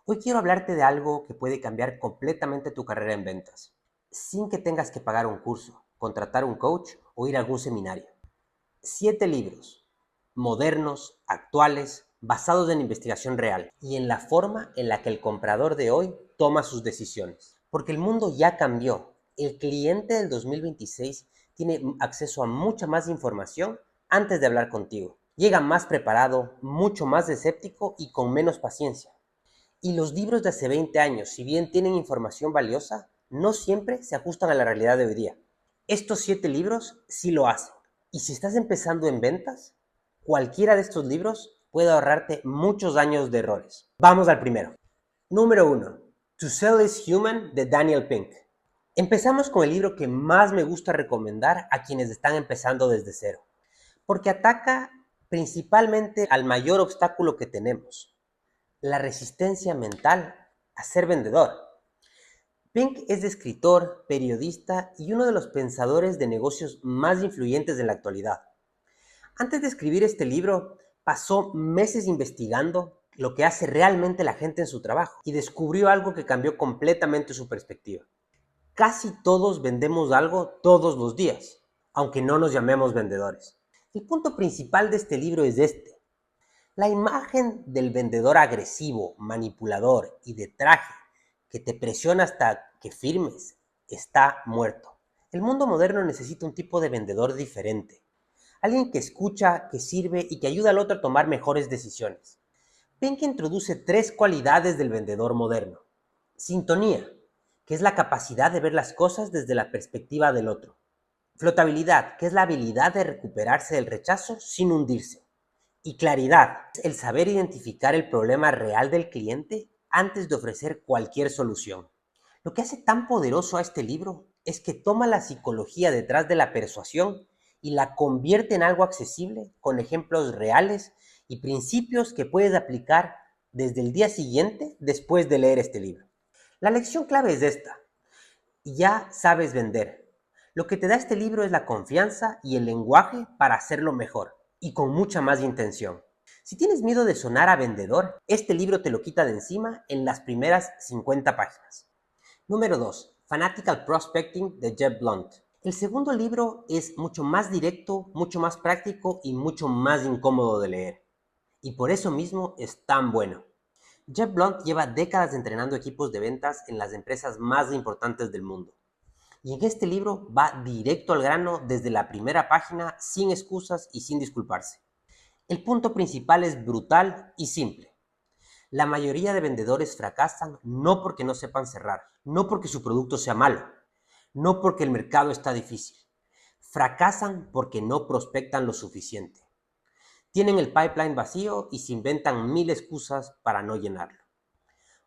Hoy quiero hablarte de algo que puede cambiar completamente tu carrera en ventas, sin que tengas que pagar un curso, contratar un coach o ir a algún seminario. 7 libros, modernos, actuales, basados en investigación real y en la forma en la que el comprador de hoy toma sus decisiones. Porque el mundo ya cambió. El cliente del 2026 tiene acceso a mucha más información antes de hablar contigo. Llega más preparado, mucho más escéptico y con menos paciencia. Y los libros de hace 20 años, si bien tienen información valiosa, no siempre se ajustan a la realidad de hoy día. Estos 7 libros sí lo hacen. Y si estás empezando en ventas, cualquiera de estos libros puede ahorrarte muchos años de errores. Vamos al primero. Número 1. To Sell is Human, de Daniel Pink. Empezamos con el libro que más me gusta recomendar a quienes están empezando desde cero, porque ataca principalmente al mayor obstáculo que tenemos: la resistencia mental a ser vendedor. Pink es escritor, periodista y uno de los pensadores de negocios más influyentes de la actualidad. Antes de escribir este libro, pasó meses investigando lo que hace realmente la gente en su trabajo y descubrió algo que cambió completamente su perspectiva. Casi todos vendemos algo todos los días, aunque no nos llamemos vendedores. El punto principal de este libro es este: la imagen del vendedor agresivo, manipulador y de traje que te presiona hasta que firmes está muerto. El mundo moderno necesita un tipo de vendedor diferente. Alguien que escucha, que sirve y que ayuda al otro a tomar mejores decisiones. Pink introduce 3 cualidades del vendedor moderno. Sintonía, que es la capacidad de ver las cosas desde la perspectiva del otro. Flotabilidad, que es la habilidad de recuperarse del rechazo sin hundirse. Y claridad, el saber identificar el problema real del cliente antes de ofrecer cualquier solución. Lo que hace tan poderoso a este libro es que toma la psicología detrás de la persuasión y la convierte en algo accesible con ejemplos reales y principios que puedes aplicar desde el día siguiente después de leer este libro. La lección clave es esta: ya sabes vender. Lo que te da este libro es la confianza y el lenguaje para hacerlo mejor y con mucha más intención. Si tienes miedo de sonar a vendedor, este libro te lo quita de encima en las primeras 50 páginas. Número 2. Fanatical Prospecting, de Jeb Blunt. El segundo libro es mucho más directo, mucho más práctico y mucho más incómodo de leer. Y por eso mismo es tan bueno. Jeb Blunt lleva décadas entrenando equipos de ventas en las empresas más importantes del mundo. Y en este libro va directo al grano desde la primera página, sin excusas y sin disculparse. El punto principal es brutal y simple. La mayoría de vendedores fracasan no porque no sepan cerrar, no porque su producto sea malo, no porque el mercado está difícil. Fracasan porque no prospectan lo suficiente. Tienen el pipeline vacío y se inventan 1000 excusas para no llenarlo.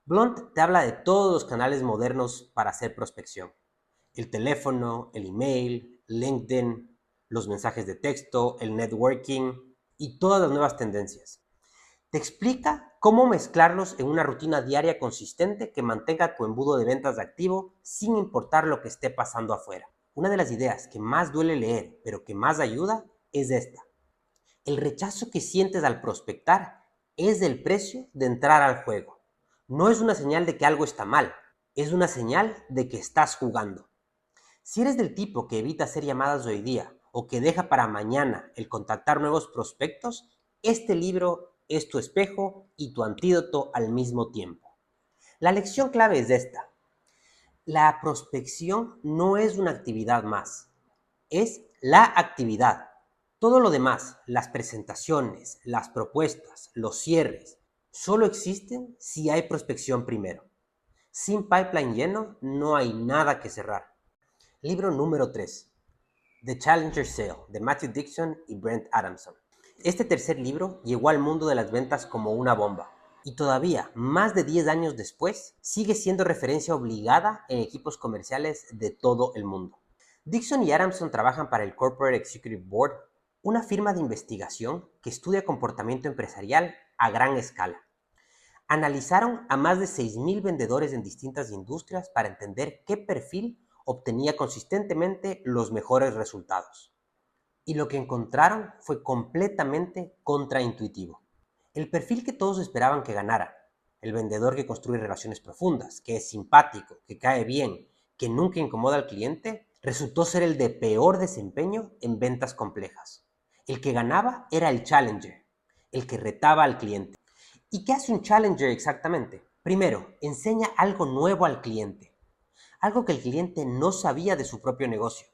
Blunt te habla de todos los canales modernos para hacer prospección: el teléfono, el email, LinkedIn, los mensajes de texto, el networking y todas las nuevas tendencias. Te explica cómo mezclarlos en una rutina diaria consistente que mantenga tu embudo de ventas activo sin importar lo que esté pasando afuera. Una de las ideas que más duele leer, pero que más ayuda, es esta: el rechazo que sientes al prospectar es el precio de entrar al juego. No es una señal de que algo está mal, es una señal de que estás jugando. Si eres del tipo que evita hacer llamadas hoy día o que deja para mañana el contactar nuevos prospectos, este libro es tu espejo y tu antídoto al mismo tiempo. La lección clave es esta: la prospección no es una actividad más, es la actividad. Todo lo demás, las presentaciones, las propuestas, los cierres, solo existen si hay prospección primero. Sin pipeline lleno, no hay nada que cerrar. Libro número 3. The Challenger Sale, de Matthew Dixon y Brent Adamson. Este tercer libro llegó al mundo de las ventas como una bomba, y todavía, más de 10 años después, sigue siendo referencia obligada en equipos comerciales de todo el mundo. Dixon y Adamson trabajan para el Corporate Executive Board, una firma de investigación que estudia comportamiento empresarial a gran escala. Analizaron a más de 6,000 vendedores en distintas industrias para entender qué perfil obtenía consistentemente los mejores resultados. Y lo que encontraron fue completamente contraintuitivo. El perfil que todos esperaban que ganara, El vendedor que construye relaciones profundas, que es simpático, que cae bien, que nunca incomoda al cliente, resultó ser el de peor desempeño en ventas complejas. El que ganaba era el challenger, el que retaba al cliente. ¿Y qué hace un challenger exactamente? Primero, enseña algo nuevo al cliente, algo que el cliente no sabía de su propio negocio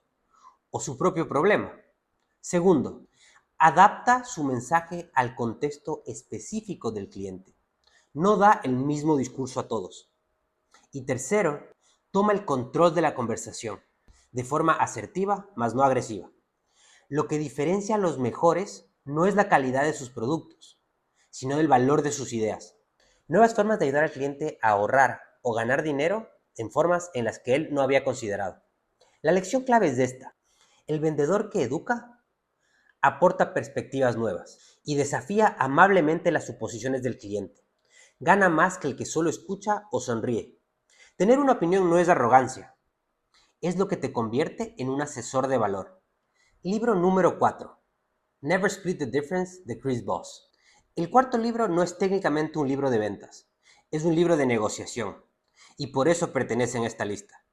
o su propio problema. Segundo, adapta su mensaje al contexto específico del cliente. No da el mismo discurso a todos. Y tercero, toma el control de la conversación, de forma asertiva, mas no agresiva. Lo que diferencia a los mejores no es la calidad de sus productos, sino el valor de sus ideas. Nuevas formas de ayudar al cliente a ahorrar o ganar dinero en formas en las que él no había considerado. La lección clave es esta. El vendedor que educa aporta perspectivas nuevas y desafía amablemente las suposiciones del cliente. Gana más que el que solo escucha o sonríe. Tener una opinión no es arrogancia, es lo que te convierte en un asesor de valor. Libro número 4. Never Split the Difference de Chris Voss. El cuarto libro no es técnicamente un libro de ventas, es un libro de negociación y por eso pertenece en esta lista.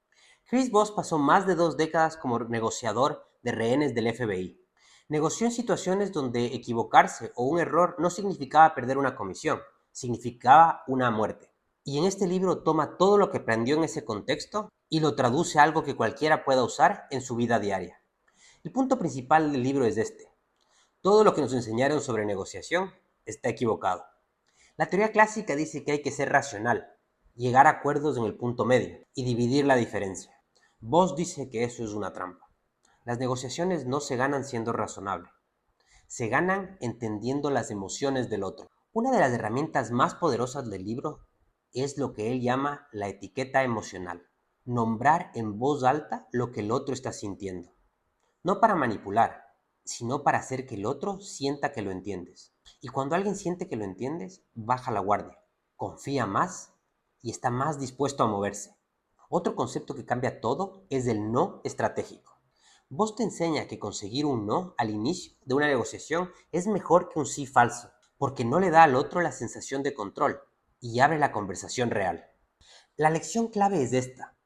Chris Voss pasó más de 2 décadas como negociador de rehenes del FBI. Negoció en situaciones donde equivocarse o un error no significaba perder una comisión, significaba una muerte. Y en este libro toma todo lo que aprendió en ese contexto y lo traduce a algo que cualquiera pueda usar en su vida diaria. El punto principal del libro es este. Todo lo que nos enseñaron sobre negociación está equivocado. La teoría clásica dice que hay que ser racional, llegar a acuerdos en el punto medio y dividir la diferencia. Voss dice que eso es una trampa. Las negociaciones no se ganan siendo razonable. Se ganan entendiendo las emociones del otro. Una de las herramientas más poderosas del libro es lo que él llama la etiqueta emocional. Nombrar en voz alta lo que el otro está sintiendo. No para manipular, sino para hacer que el otro sienta que lo entiendes. Y cuando alguien siente que lo entiendes, baja la guardia, confía más y está más dispuesto a moverse. Otro concepto que cambia todo es el no estratégico. Vos te enseña que conseguir un no al inicio de una negociación es mejor que un sí falso, porque no le da al otro la sensación de control y abre la conversación real. La lección clave es esta.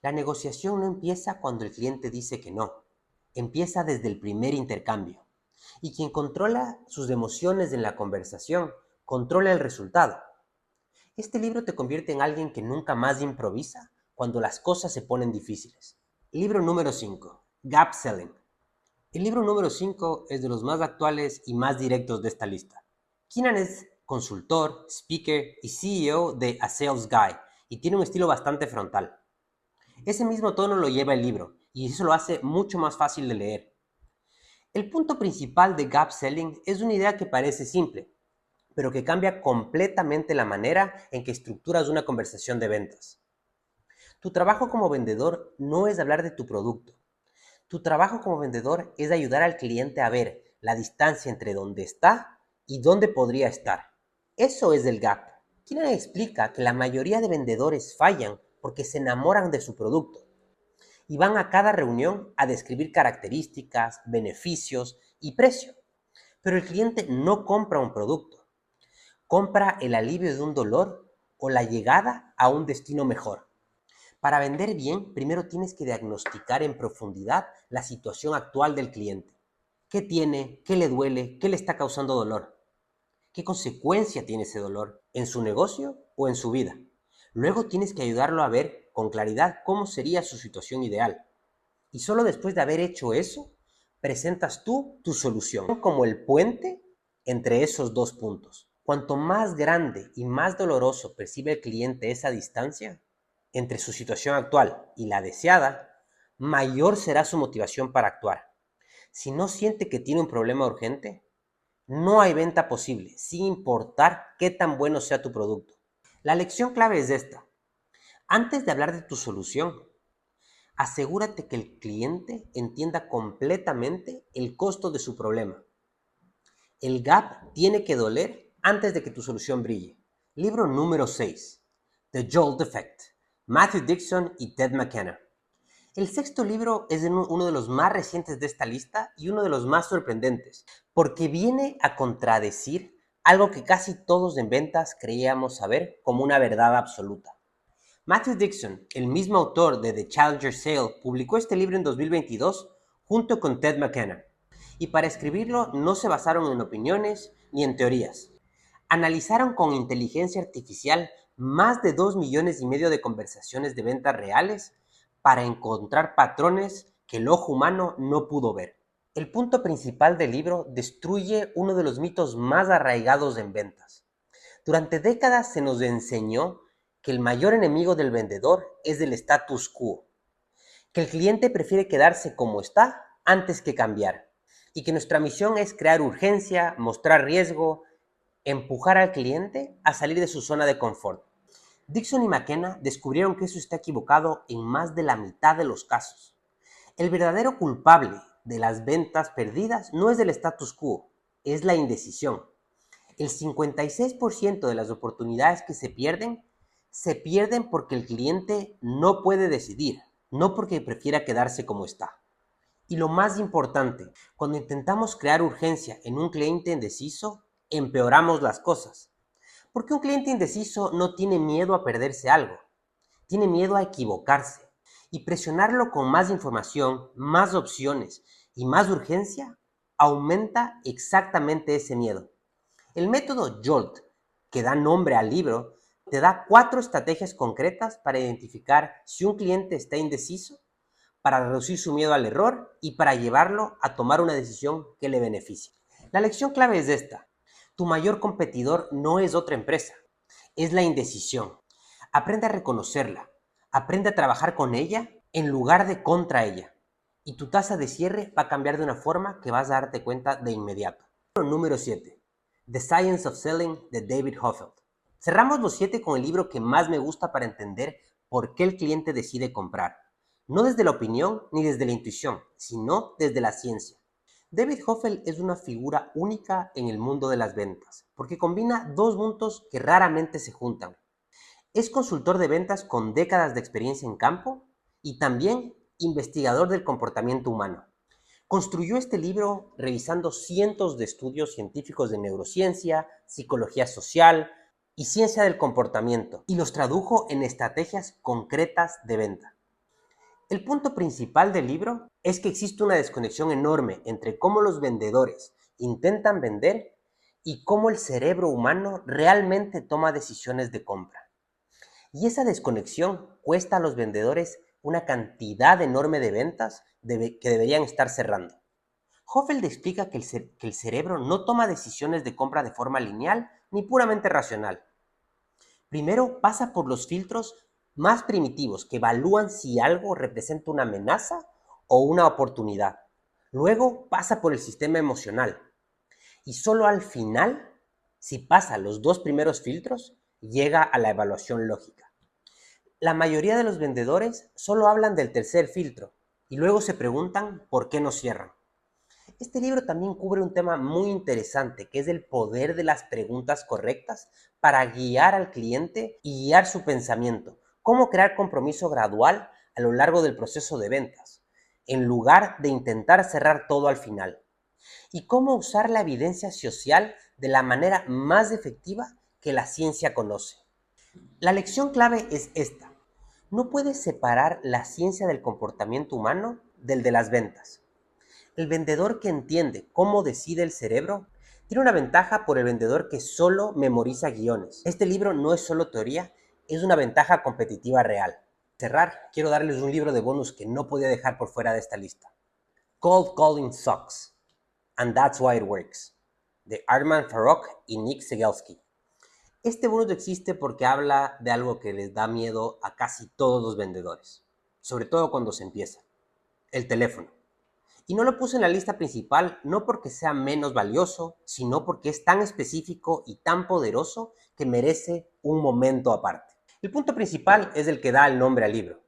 La negociación no empieza cuando el cliente dice que no. Empieza desde el primer intercambio. Y quien controla sus emociones en la conversación, controla el resultado. Este libro te convierte en alguien que nunca más improvisa cuando las cosas se ponen difíciles. Libro número 5. Gap Selling. El libro número 5 es de los más actuales y más directos de esta lista. Keenan es consultor, speaker y CEO de A Sales Guy y tiene un estilo bastante frontal. Ese mismo tono lo lleva el libro y eso lo hace mucho más fácil de leer. El punto principal de Gap Selling es una idea que parece simple, pero que cambia completamente la manera en que estructuras una conversación de ventas. Tu trabajo como vendedor no es hablar de tu producto. Tu trabajo como vendedor es ayudar al cliente a ver la distancia entre dónde está y dónde podría estar. Eso es el gap. Keenan explica que la mayoría de vendedores fallan porque se enamoran de su producto y van a cada reunión a describir características, beneficios y precio. Pero el cliente no compra un producto, compra el alivio de un dolor o la llegada a un destino mejor. Para vender bien, primero tienes que diagnosticar en profundidad la situación actual del cliente. ¿Qué tiene? ¿Qué le duele? ¿Qué le está causando dolor? ¿Qué consecuencia tiene ese dolor en su negocio o en su vida? Luego tienes que ayudarlo a ver con claridad cómo sería su situación ideal. Y solo después de haber hecho eso, presentas tú tu solución como el puente entre esos dos puntos. Cuanto más grande y más doloroso percibe el cliente esa distancia entre su situación actual y la deseada, mayor será su motivación para actuar. Si no siente que tiene un problema urgente, no hay venta posible, sin importar qué tan bueno sea tu producto. La lección clave es esta. Antes de hablar de tu solución, asegúrate que el cliente entienda completamente el costo de su problema. El gap tiene que doler antes de que tu solución brille. Libro número 6. The Jolt Effect. Matthew Dixon y Ted McKenna. El sexto libro es uno de los más recientes de esta lista y uno de los más sorprendentes, porque viene a contradecir algo que casi todos en ventas creíamos saber como una verdad absoluta. Matthew Dixon, el mismo autor de The Challenger Sale, publicó este libro en 2022 junto con Ted McKenna. Y para escribirlo no se basaron en opiniones ni en teorías. Analizaron con inteligencia artificial más de 2,5 millones de conversaciones de ventas reales para encontrar patrones que el ojo humano no pudo ver. El punto principal del libro destruye uno de los mitos más arraigados en ventas. Durante décadas se nos enseñó que el mayor enemigo del vendedor es el status quo, que el cliente prefiere quedarse como está antes que cambiar, y que nuestra misión es crear urgencia, mostrar riesgo, empujar al cliente a salir de su zona de confort. Dixon y McKenna descubrieron que eso está equivocado en más de la mitad de los casos. El verdadero culpable de las ventas perdidas no es el status quo, es la indecisión. El 56% de las oportunidades que se pierden porque el cliente no puede decidir, no porque prefiera quedarse como está. Y lo más importante, cuando intentamos crear urgencia en un cliente indeciso, empeoramos las cosas. Porque un cliente indeciso no tiene miedo a perderse algo, tiene miedo a equivocarse. Y presionarlo con más información, más opciones y más urgencia aumenta exactamente ese miedo. El método JOLT, que da nombre al libro, te da 4 estrategias concretas para identificar si un cliente está indeciso, para reducir su miedo al error y para llevarlo a tomar una decisión que le beneficie. La lección clave es esta: tu mayor competidor no es otra empresa, es la indecisión. Aprende a reconocerla, aprende a trabajar con ella en lugar de contra ella. Y tu tasa de cierre va a cambiar de una forma que vas a darte cuenta de inmediato. Número 7. The Science of Selling de David Hoffeld. Cerramos los 7 con el libro que más me gusta para entender por qué el cliente decide comprar. No desde la opinión ni desde la intuición, sino desde la ciencia. David Hoffeld es una figura única en el mundo de las ventas, porque combina dos mundos que raramente se juntan. Es consultor de ventas con décadas de experiencia en campo y también investigador del comportamiento humano. Construyó este libro revisando cientos de estudios científicos de neurociencia, psicología social y ciencia del comportamiento, y los tradujo en estrategias concretas de venta. El punto principal del libro es que existe una desconexión enorme entre cómo los vendedores intentan vender y cómo el cerebro humano realmente toma decisiones de compra. Y esa desconexión cuesta a los vendedores una cantidad enorme de ventas que deberían estar cerrando. Hoffeld explica que el cerebro no toma decisiones de compra de forma lineal ni puramente racional. Primero pasa por los filtros más primitivos que evalúan si algo representa una amenaza o una oportunidad. Luego pasa por el sistema emocional. Y solo al final, si pasa los dos primeros filtros, llega a la evaluación lógica. La mayoría de los vendedores solo hablan del tercer filtro y luego se preguntan por qué no cierran. Este libro también cubre un tema muy interesante, que es el poder de las preguntas correctas para guiar al cliente y guiar su pensamiento. Cómo crear compromiso gradual a lo largo del proceso de ventas, en lugar de intentar cerrar todo al final. Y cómo usar la evidencia social de la manera más efectiva que la ciencia conoce. La lección clave es esta: no puedes separar la ciencia del comportamiento humano del de las ventas. El vendedor que entiende cómo decide el cerebro tiene una ventaja por el vendedor que solo memoriza guiones. Este libro no es solo teoría, es una ventaja competitiva real. Cerrar, quiero darles un libro de bonus que no podía dejar por fuera de esta lista. Cold Calling Sucks, and That's Why It Works, de Arman Farrokh y Nick Cegelski. Este bonus existe porque habla de algo que les da miedo a casi todos los vendedores, sobre todo cuando se empieza: el teléfono. Y no lo puse en la lista principal no porque sea menos valioso, sino porque es tan específico y tan poderoso que merece un momento aparte. El punto principal es el que da el nombre al libro.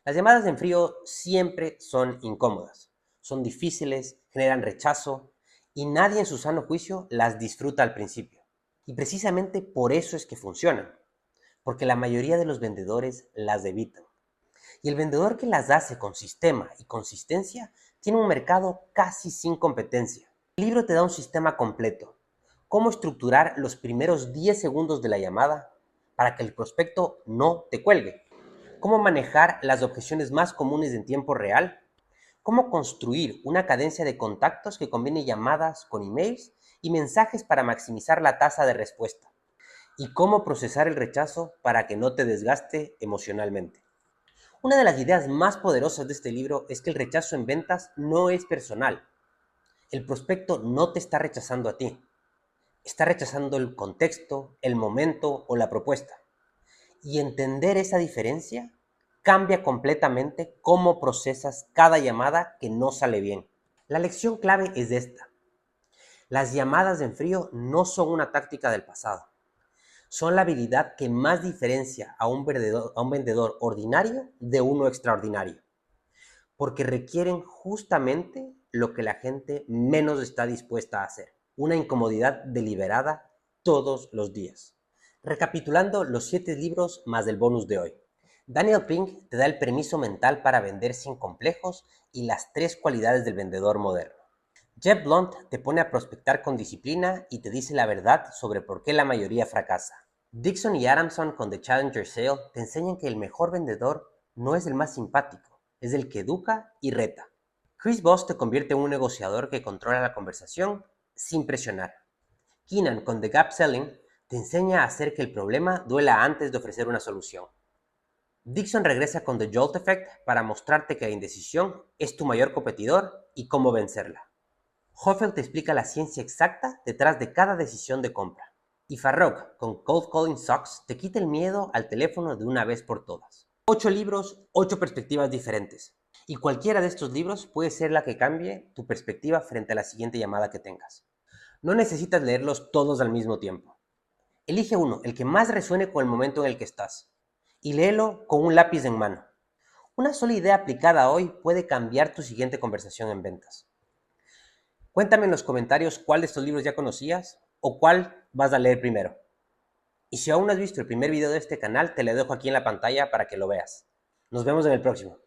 Las llamadas en frío siempre son incómodas, son difíciles, generan rechazo y nadie en su sano juicio las disfruta al principio. Y precisamente por eso es que funcionan, porque la mayoría de los vendedores las evitan. Y el vendedor que las hace con sistema y consistencia tiene un mercado casi sin competencia. El libro te da un sistema completo: cómo estructurar los primeros 10 segundos de la llamada para que el prospecto no te cuelgue, cómo manejar las objeciones más comunes en tiempo real, cómo construir una cadencia de contactos que combine llamadas con emails y mensajes para maximizar la tasa de respuesta, y cómo procesar el rechazo para que no te desgaste emocionalmente. Una de las ideas más poderosas de este libro es que el rechazo en ventas no es personal. El prospecto no te está rechazando a ti, está rechazando el contexto, el momento o la propuesta. Y entender esa diferencia cambia completamente cómo procesas cada llamada que no sale bien. La lección clave es esta. Las llamadas en frío no son una táctica del pasado. Son la habilidad que más diferencia a un vendedor ordinario de uno extraordinario. Porque requieren justamente lo que la gente menos está dispuesta a hacer. Una incomodidad deliberada todos los días. Recapitulando los 7 libros más del bonus de hoy. Daniel Pink te da el permiso mental para vender sin complejos y las 3 cualidades del vendedor moderno. Jeb Blount te pone a prospectar con disciplina y te dice la verdad sobre por qué la mayoría fracasa. Dixon y Adamson con The Challenger Sale te enseñan que el mejor vendedor no es el más simpático, es el que educa y reta. Chris Voss te convierte en un negociador que controla la conversación sin presionar. Keenan con The Gap Selling te enseña a hacer que el problema duela antes de ofrecer una solución. Dixon regresa con The Jolt Effect para mostrarte que la indecisión es tu mayor competidor y cómo vencerla. Hoffeld te explica la ciencia exacta detrás de cada decisión de compra. Y Farrokh con Cold Calling Sucks te quita el miedo al teléfono de una vez por todas. 8 libros, 8 perspectivas diferentes. Y cualquiera de estos libros puede ser la que cambie tu perspectiva frente a la siguiente llamada que tengas. No necesitas leerlos todos al mismo tiempo. Elige uno, el que más resuene con el momento en el que estás, y léelo con un lápiz en mano. Una sola idea aplicada hoy puede cambiar tu siguiente conversación en ventas. Cuéntame en los comentarios cuál de estos libros ya conocías o cuál vas a leer primero. Y si aún no has visto el primer video de este canal, te lo dejo aquí en la pantalla para que lo veas. Nos vemos en el próximo.